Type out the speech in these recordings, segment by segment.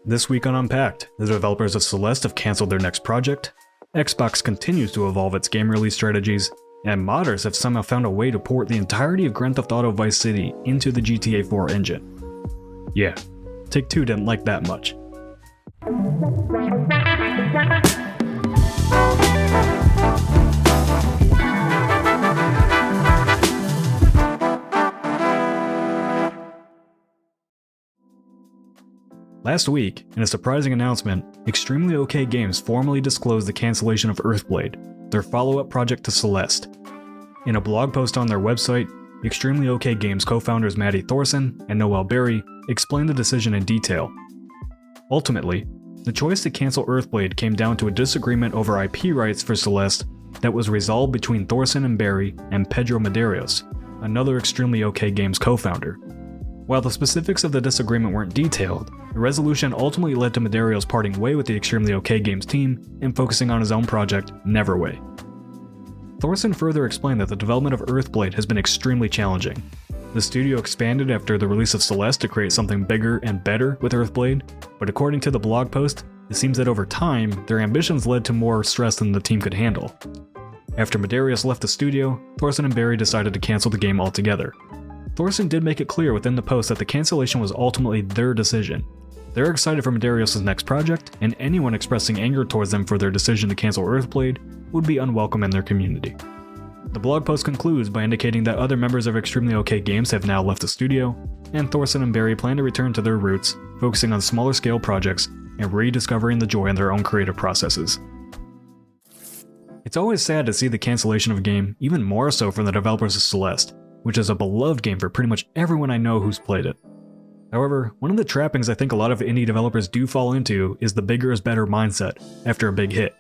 This week on Unpacked, the developers of Celeste have cancelled their next project, Xbox continues to evolve its game release strategies, and modders have somehow found a way to port the entirety of Grand Theft Auto Vice City into the GTA 4 engine. Yeah, Take-Two didn't like that much. Last week, in a surprising announcement, Extremely OK Games formally disclosed the cancellation of Earthblade, their follow-up project to Celeste. In a blog post on their website, Extremely OK Games co-founders Maddie Thorson and Noel Berry explained the decision in detail. Ultimately, the choice to cancel Earthblade came down to a disagreement over IP rights for Celeste that was resolved between Thorson and Berry and Pedro Medeiros, another Extremely OK Games co-founder. While the specifics of the disagreement weren't detailed, the resolution ultimately led to Medeiros parting way with the Extremely OK Games team and focusing on his own project, Neverway. Thorson further explained that the development of Earthblade has been extremely challenging. The studio expanded after the release of Celeste to create something bigger and better with Earthblade, but according to the blog post, it seems that over time, their ambitions led to more stress than the team could handle. After Medeiros left the studio, Thorson and Berry decided to cancel the game altogether. Thorson did make it clear within the post that the cancellation was ultimately their decision. They're excited for Medeiros' next project, and anyone expressing anger towards them for their decision to cancel Earthblade would be unwelcome in their community. The blog post concludes by indicating that other members of Extremely OK Games have now left the studio, and Thorson and Berry plan to return to their roots, focusing on smaller scale projects and rediscovering the joy in their own creative processes. It's always sad to see the cancellation of a game, even more so from the developers of Celeste, which is a beloved game for pretty much everyone I know who's played it. However, one of the trappings I think a lot of indie developers do fall into is the bigger is better mindset after a big hit.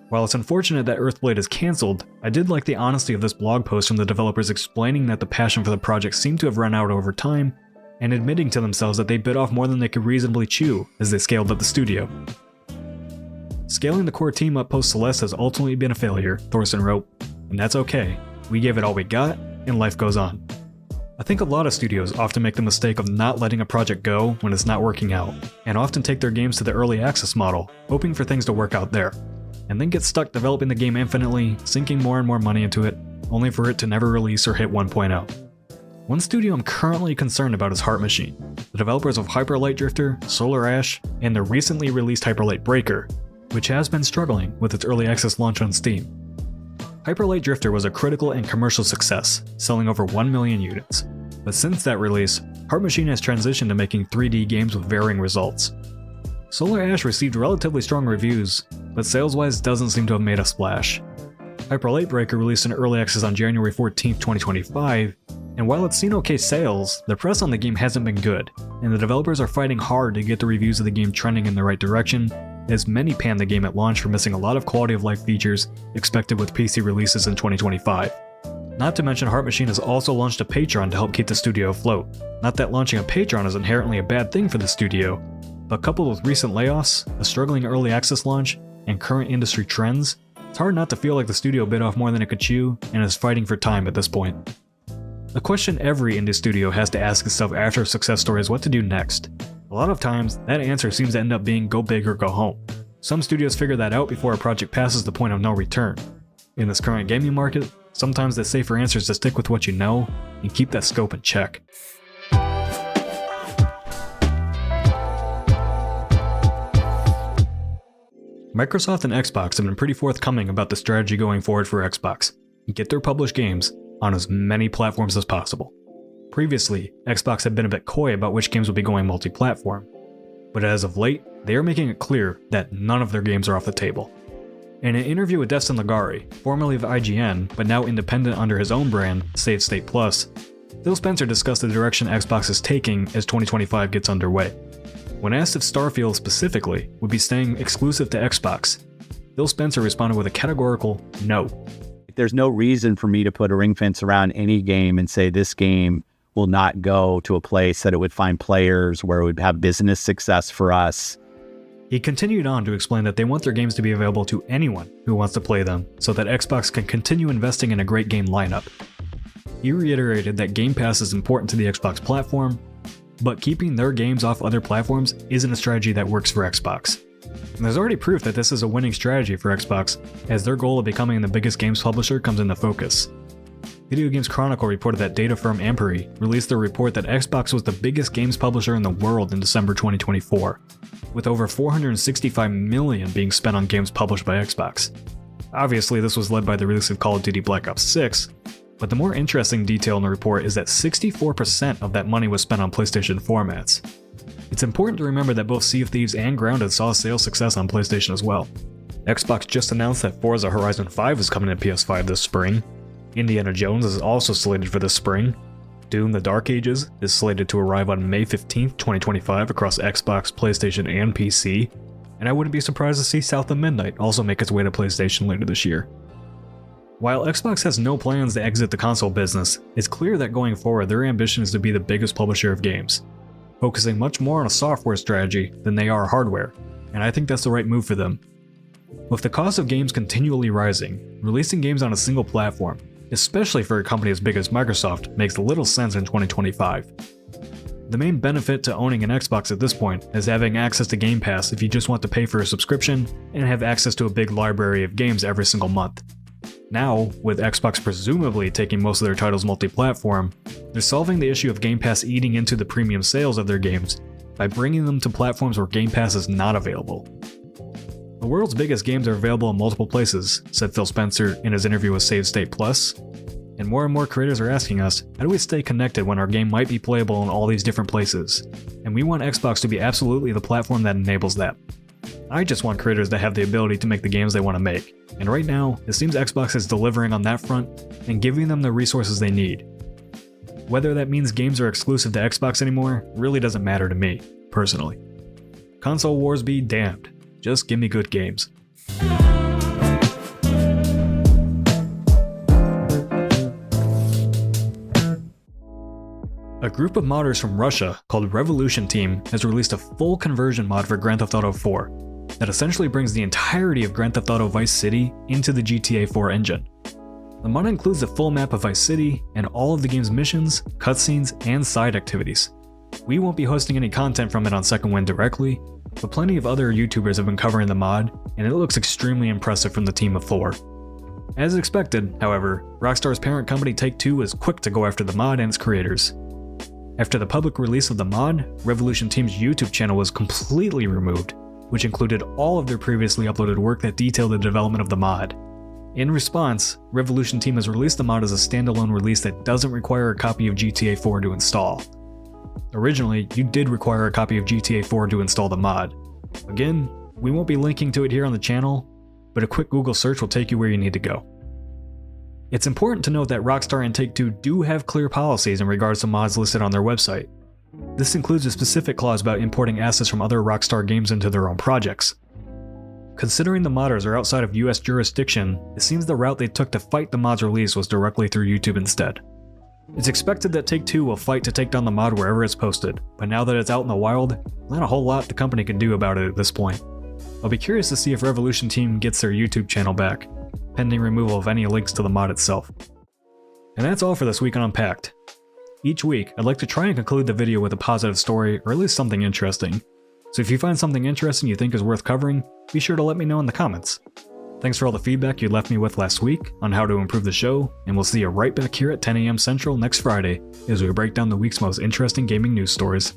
While it's unfortunate that Earthblade is cancelled, I did like the honesty of this blog post from the developers explaining that the passion for the project seemed to have run out over time, and admitting to themselves that they bit off more than they could reasonably chew as they scaled up the studio. Scaling the core team up post-Celeste has ultimately been a failure, Thorson wrote, and that's okay. We gave it all we got, and life goes on. I think a lot of studios often make the mistake of not letting a project go when it's not working out, and often take their games to the early access model, hoping for things to work out there, and then get stuck developing the game infinitely, sinking more and more money into it, only for it to never release or hit 1.0. One studio I'm currently concerned about is Heart Machine, the developers of Hyper Light Drifter, Solar Ash, and the recently released Hyper Light Breaker, which has been struggling with its early access launch on Steam. Hyper Light Drifter was a critical and commercial success, selling over 1 million units. But since that release, Heart Machine has transitioned to making 3D games with varying results. Solar Ash received relatively strong reviews, but sales-wise doesn't seem to have made a splash. Hyper Light Breaker released in early access on January 14, 2025, and while it's seen okay sales, the press on the game hasn't been good, and the developers are fighting hard to get the reviews of the game trending in the right direction, as many panned the game at launch for missing a lot of quality of life features expected with PC releases in 2025. Not to mention Heart Machine has also launched a Patreon to help keep the studio afloat. Not that launching a Patreon is inherently a bad thing for the studio, but coupled with recent layoffs, a struggling early access launch, and current industry trends, it's hard not to feel like the studio bit off more than it could chew and is fighting for time at this point. The question every indie studio has to ask itself after a success story is what to do next. A lot of times, that answer seems to end up being go big or go home. Some studios figure that out before a project passes the point of no return. In this current gaming market, sometimes the safer answer is to stick with what you know and keep that scope in check. Microsoft and Xbox have been pretty forthcoming about the strategy going forward for Xbox. Get their published games on as many platforms as possible. Previously, Xbox had been a bit coy about which games would be going multi-platform, but as of late, they are making it clear that none of their games are off the table. In an interview with Destin Ligari, formerly of IGN, but now independent under his own brand, Save State Plus, Phil Spencer discussed the direction Xbox is taking as 2025 gets underway. When asked if Starfield specifically would be staying exclusive to Xbox, Phil Spencer responded with a categorical no. There's no reason for me to put a ring fence around any game and say this game will not go to a place that it would find players, where it would have business success for us. He continued on to explain that they want their games to be available to anyone who wants to play them, so that Xbox can continue investing in a great game lineup. He reiterated that Game Pass is important to the Xbox platform, but keeping their games off other platforms isn't a strategy that works for Xbox. And there's already proof that this is a winning strategy for Xbox, as their goal of becoming the biggest games publisher comes into focus. Video Games Chronicle reported that data firm Ampere released their report that Xbox was the biggest games publisher in the world in December 2024, with over $465 million being spent on games published by Xbox. Obviously, this was led by the release of Call of Duty Black Ops 6, but the more interesting detail in the report is that 64% of that money was spent on PlayStation formats. It's important to remember that both Sea of Thieves and Grounded saw sales success on PlayStation as well. Xbox just announced that Forza Horizon 5 is coming to PS5 this spring. Indiana Jones is also slated for this spring. Doom: The Dark Ages is slated to arrive on May 15th, 2025 across Xbox, PlayStation, and PC. And I wouldn't be surprised to see South of Midnight also make its way to PlayStation later this year. While Xbox has no plans to exit the console business, it's clear that going forward their ambition is to be the biggest publisher of games, focusing much more on a software strategy than they are hardware, and I think that's the right move for them. With the cost of games continually rising, releasing games on a single platform, especially for a company as big as Microsoft, makes little sense in 2025. The main benefit to owning an Xbox at this point is having access to Game Pass if you just want to pay for a subscription and have access to a big library of games every single month. Now, with Xbox presumably taking most of their titles multi-platform, they're solving the issue of Game Pass eating into the premium sales of their games by bringing them to platforms where Game Pass is not available. The world's biggest games are available in multiple places, said Phil Spencer in his interview with Save State Plus, and more creators are asking us, how do we stay connected when our game might be playable in all these different places? And we want Xbox to be absolutely the platform that enables that. I just want creators to have the ability to make the games they want to make, and right now, it seems Xbox is delivering on that front and giving them the resources they need. Whether that means games are exclusive to Xbox anymore really doesn't matter to me, personally. Console wars be damned. Just give me good games. A group of modders from Russia called Revolution Team has released a full conversion mod for Grand Theft Auto 4 that essentially brings the entirety of Grand Theft Auto Vice City into the GTA 4 engine. The mod includes a full map of Vice City and all of the game's missions, cutscenes, and side activities. We won't be hosting any content from it on Second Wind directly, but plenty of other YouTubers have been covering the mod, and it looks extremely impressive from the team of 4. As expected, however, Rockstar's parent company Take-Two was quick to go after the mod and its creators. After the public release of the mod, Revolution Team's YouTube channel was completely removed, which included all of their previously uploaded work that detailed the development of the mod. In response, Revolution Team has released the mod as a standalone release that doesn't require a copy of GTA 4 to install. Originally, you did require a copy of GTA 4 to install the mod. Again, we won't be linking to it here on the channel, but a quick Google search will take you where you need to go. It's important to note that Rockstar and Take-Two do have clear policies in regards to mods listed on their website. This includes a specific clause about importing assets from other Rockstar games into their own projects. Considering the modders are outside of US jurisdiction, it seems the route they took to fight the mod's release was directly through YouTube instead. It's expected that Take-Two will fight to take down the mod wherever it's posted, but now that it's out in the wild, not a whole lot the company can do about it at this point. I'll be curious to see if Revolution Team gets their YouTube channel back, pending removal of any links to the mod itself. And that's all for this week on Unpacked. Each week, I'd like to try and conclude the video with a positive story or at least something interesting. So if you find something interesting you think is worth covering, be sure to let me know in the comments. Thanks for all the feedback you left me with last week on how to improve the show, and we'll see you right back here at 10 AM Central next Friday as we break down the week's most interesting gaming news stories.